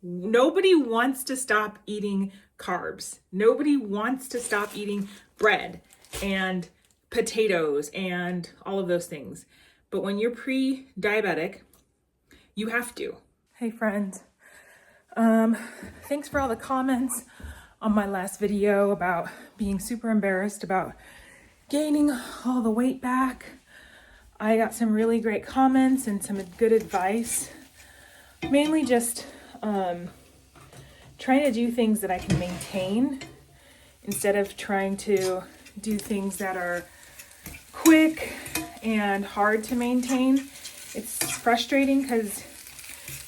Nobody wants to stop eating carbs. Nobody wants to stop eating bread and potatoes and all of those things. But when you're pre-diabetic, you have to. Hey friends, thanks for all the comments on my last video about being super embarrassed about gaining all the weight back. I got some really great comments and some good advice. Mainly just trying to do things that I can maintain instead of trying to do things that are quick and hard to maintain. It's frustrating because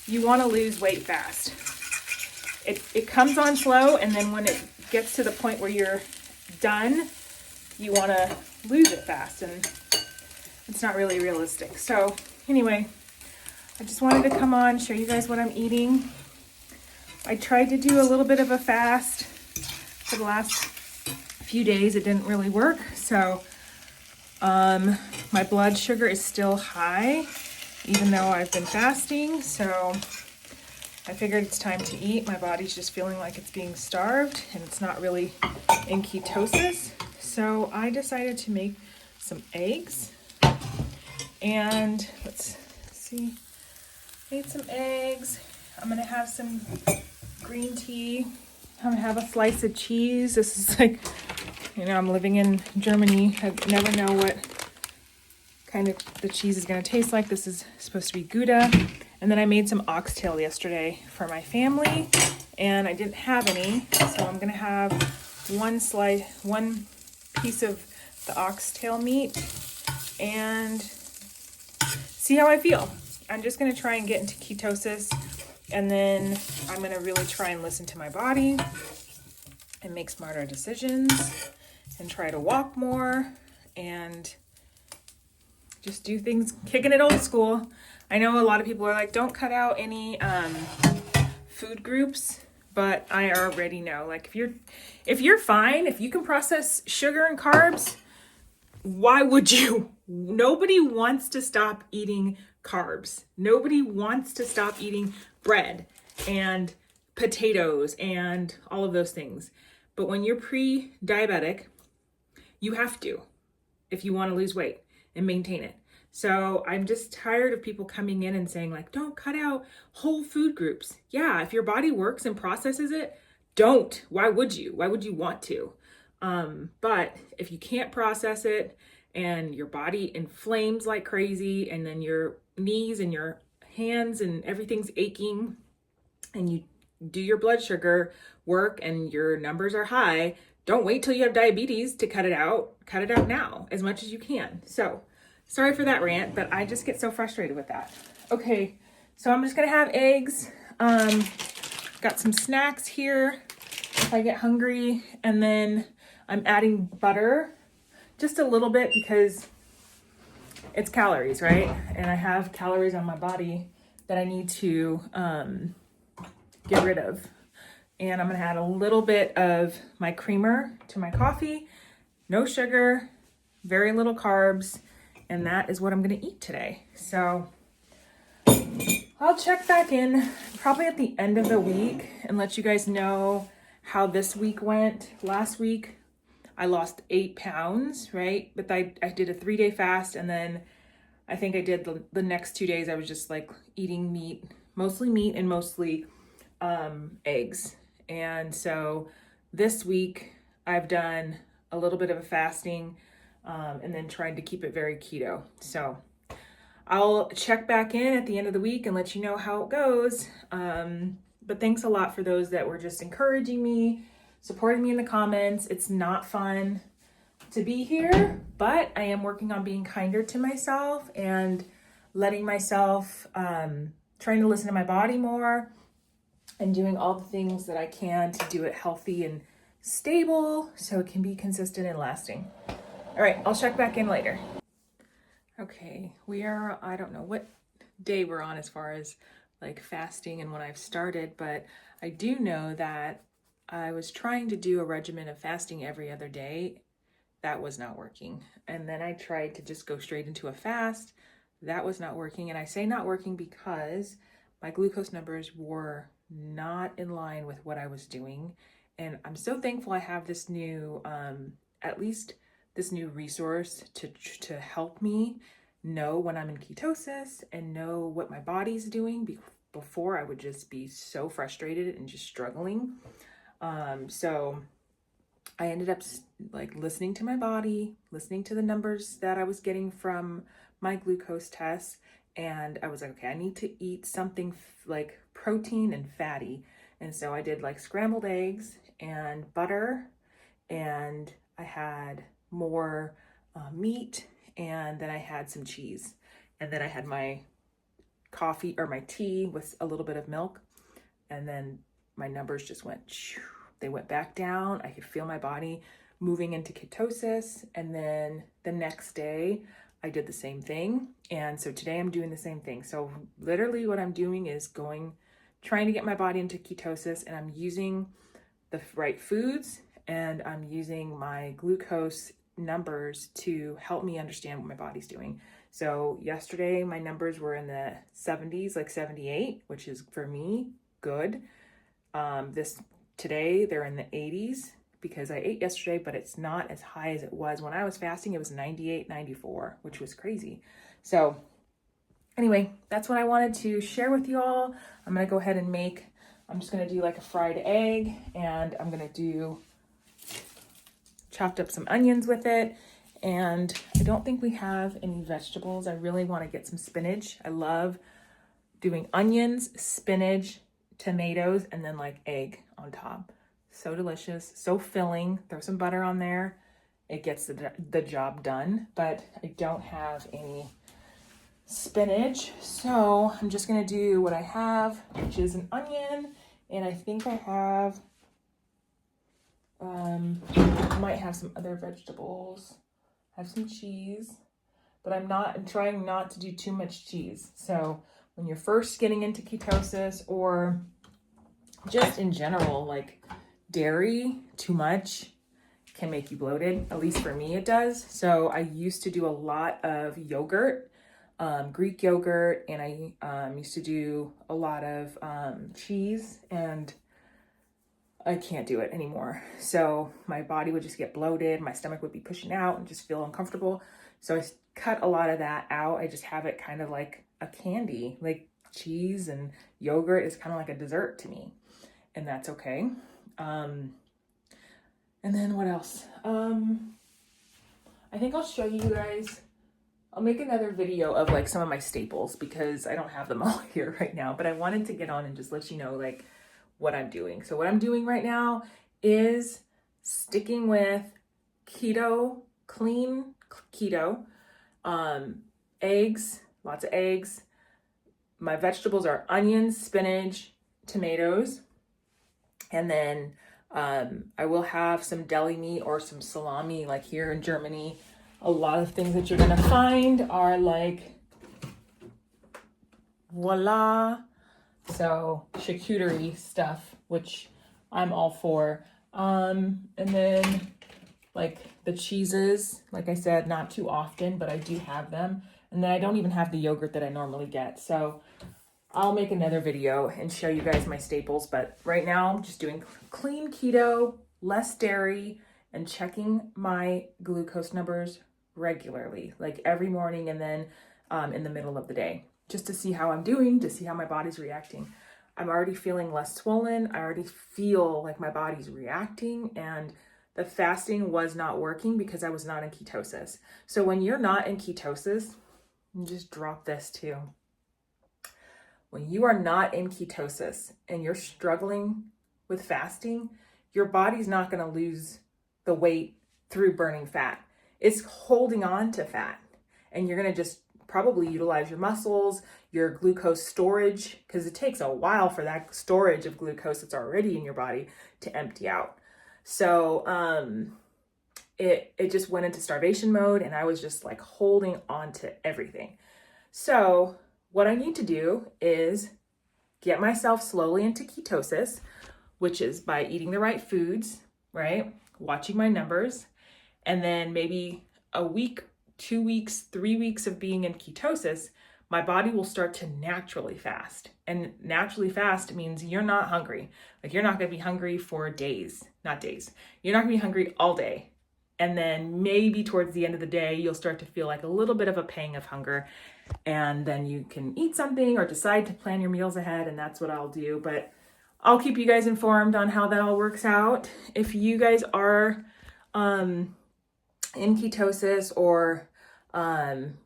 you want to lose weight fast. It comes on slow, and then when it gets to the point where you're done, you want to lose it fast, and it's not really realistic. So anyway, I just wanted to come on, show you guys what I'm eating. I tried to do a little bit of a fast for the last few days. It didn't really work. So my blood sugar is still high, even though I've been fasting. So I figured it's time to eat. My body's just feeling like it's being starved and it's not really in ketosis. So I decided to make some eggs. And let's see, made some eggs. I'm gonna have some green tea. I'm gonna have a slice of cheese. This is like, you know, I'm living in Germany. I never know what kind of the cheese is gonna taste like. This is supposed to be Gouda. And then I made some oxtail yesterday for my family, and I didn't have any. So I'm gonna have one piece of the oxtail meat and see how I feel. I'm just gonna try and get into ketosis, and then I'm gonna really try and listen to my body and make smarter decisions and try to walk more and just do things, kicking it old school. I know a lot of people are like, don't cut out any food groups, but I already know, like if you're fine, if you can process sugar and carbs, why would you? Nobody wants to stop eating carbs. Nobody wants to stop eating bread and potatoes and all of those things. But when you're pre-diabetic, you have to, if you want to lose weight and maintain it. So I'm just tired of people coming in and saying like, don't cut out whole food groups. Yeah, if your body works and processes it, don't. Why would you? Why would you want to? But if you can't process it and your body inflames like crazy, and then your knees and your hands and everything's aching, and you do your blood sugar work and your numbers are high, don't wait till you have diabetes to cut it out. Cut it out now as much as you can. So sorry for that rant, but I just get so frustrated with that. Okay, so I'm just gonna have eggs. Got some snacks here if I get hungry, and then I'm adding butter, just a little bit because it's calories, right? And I have calories on my body that I need to get rid of. And I'm gonna add a little bit of my creamer to my coffee. No sugar, very little carbs, and that is what I'm gonna eat today. So I'll check back in probably at the end of the week and let you guys know how this week went. Last week, I lost 8 pounds, right? But I did a 3-day fast, and then I think I did the next 2 days, I was just like eating meat and mostly eggs. And so this week I've done a little bit of a fasting and then tried to keep it very keto. So I'll check back in at the end of the week and let you know how it goes. But thanks a lot for those that were just encouraging me, supporting me in the comments. It's not fun to be here, but I am working on being kinder to myself and letting myself, trying to listen to my body more and doing all the things that I can to do it healthy and stable so it can be consistent and lasting. All right, I'll check back in later. Okay, I don't know what day we're on as far as like fasting and when I've started, but I do know that I was trying to do a regimen of fasting every other day. That was not working. And then I tried to just go straight into a fast. That was not working. And I say not working because my glucose numbers were not in line with what I was doing. And I'm so thankful I have this new, at least this new resource to help me know when I'm in ketosis and know what my body's doing. Before I would just be so frustrated and just struggling. So I ended up like listening to my body, listening to the numbers that I was getting from my glucose tests. And I was like, okay, I need to eat something like protein and fatty. And so I did like scrambled eggs and butter, and I had more meat, and then I had some cheese. And then I had my coffee or my tea with a little bit of milk. And then my numbers just went, they went back down. I could feel my body moving into ketosis. And then the next day I did the same thing. And so today I'm doing the same thing. So literally what I'm doing is trying to get my body into ketosis, and I'm using the right foods, and I'm using my glucose numbers to help me understand what my body's doing. So yesterday my numbers were in the 70s, like 78, which is for me good. Today they're in the 80s because I ate yesterday, but it's not as high as it was when I was fasting. It was 98, 94, which was crazy. So anyway, that's what I wanted to share with you all. I'm going to go ahead and I'm just going to do like a fried egg, and I'm going to chopped up some onions with it. And I don't think we have any vegetables. I really want to get some spinach. I love doing onions, spinach, tomatoes, and then like egg on top. So delicious, so filling. Throw some butter on there. It gets the job done, but I don't have any spinach. So I'm just gonna do what I have, which is an onion, and I think I have, might have some other vegetables. I have some cheese, but I'm trying not to do too much cheese. So when you're first getting into ketosis, or just in general, like dairy too much can make you bloated. At least for me it does. So I used to do a lot of yogurt, Greek yogurt, and I used to do a lot of cheese, and I can't do it anymore. So my body would just get bloated. My stomach would be pushing out and just feel uncomfortable. So I cut a lot of that out. I just have it kind of like a candy, like cheese and yogurt is kind of like a dessert to me, and that's okay. And then what else? I think I'll show you guys, I'll make another video of like some of my staples because I don't have them all here right now, but I wanted to get on and just let you know like what I'm doing. So what I'm doing right now is sticking with keto, clean keto, eggs, lots of eggs. My vegetables are onions, spinach, tomatoes, and then I will have some deli meat or some salami. Like here in Germany, a lot of things that you're gonna find are like, voila, so charcuterie stuff, which I'm all for. And then like the cheeses, like I said, not too often, but I do have them. And then I don't even have the yogurt that I normally get. So I'll make another video and show you guys my staples. But right now I'm just doing clean keto, less dairy, and checking my glucose numbers regularly, like every morning and then in the middle of the day, just to see how I'm doing, to see how my body's reacting. I'm already feeling less swollen. I already feel like my body's reacting, and the fasting was not working because I was not in ketosis. So when you're not in ketosis, just drop this too. When you are not in ketosis and you're struggling with fasting, your body's not going to lose the weight through burning fat. It's holding on to fat, and you're going to just probably utilize your muscles, your glucose storage, because it takes a while for that storage of glucose that's already in your body to empty out. So it just went into starvation mode, and I was just like holding on to everything. So what I need to do is get myself slowly into ketosis, which is by eating the right foods, right? Watching my numbers, and then maybe a week, 2 weeks, 3 weeks of being in ketosis, my body will start to naturally fast. And naturally fast means you're not hungry. Like you're not going to be hungry for days, not days. You're not going to be hungry all day. And then maybe towards the end of the day, you'll start to feel like a little bit of a pang of hunger. And then you can eat something or decide to plan your meals ahead. And that's what I'll do. But I'll keep you guys informed on how that all works out. If you guys are in ketosis or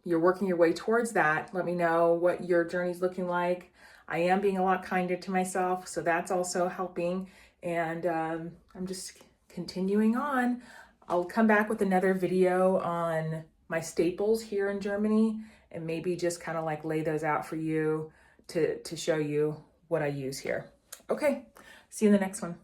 you're working your way towards that, let me know what your journey's looking like. I am being a lot kinder to myself, so that's also helping. And I'm just continuing on. I'll come back with another video on my staples here in Germany and maybe just kind of like lay those out for you to show you what I use here. Okay, see you in the next one.